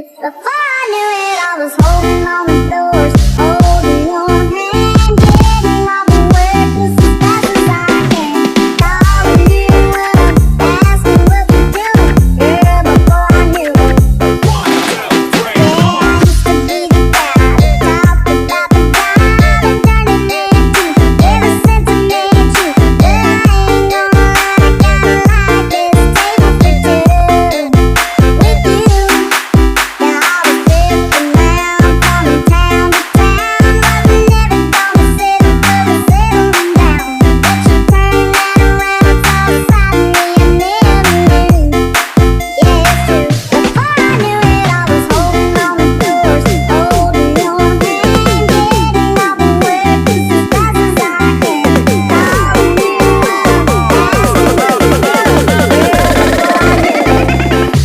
Before I knew it, I was holding on the doors, holding your hand, getting all the work just as fast as I can. Calling you up, asking what you're doing, girl, before I knew it. Yeah, I used to be the guy that talked about the guy that turned it into. Ever since I met you, but I ain't gonna lie, I kinda like this table for two with you. Yeah, I was drifting round from town to town, wasn't ever gonna settle for the settling down. But you turned that around, saw suddenly I never knew. Yeah, it's true. Before I knew it, I was holding on the doors, holding your hand, getting all the work just as fast as I can. Calling you up, asking what you're doing, girl, before I knew it.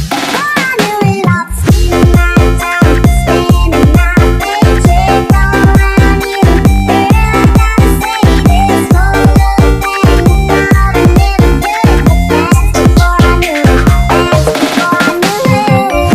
Before I knew it, I was stealing my time, spending my paycheck all around you. Girl, I gotta say this whole little thing, thought I never do it, but that's before I knew it. That's before I knew it.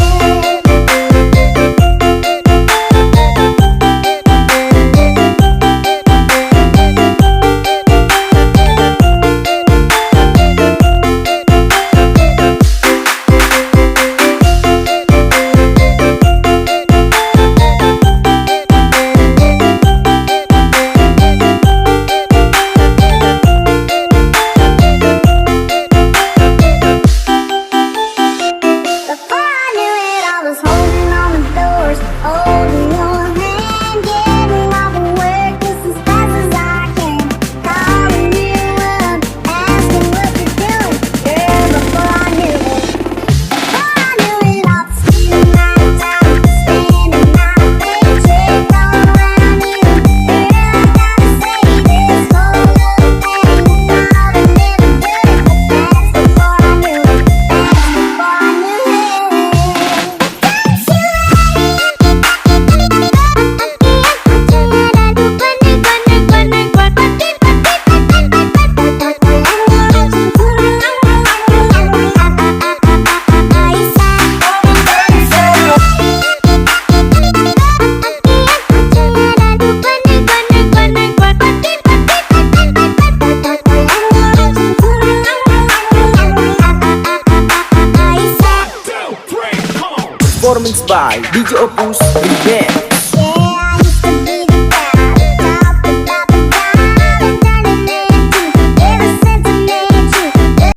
Before I knew it, I was holding on the doors, holding your hand, getting all the work just as fast as I can. Calling you up, asking what you're doing, girl, before I knew it. Before I knew it, I was stealing my time, spending my paycheck all around you. Girl, I gotta say this whole little thing, thought I never do it, but that's before I knew it. That's before I knew it. Performance by DJ Opus Band.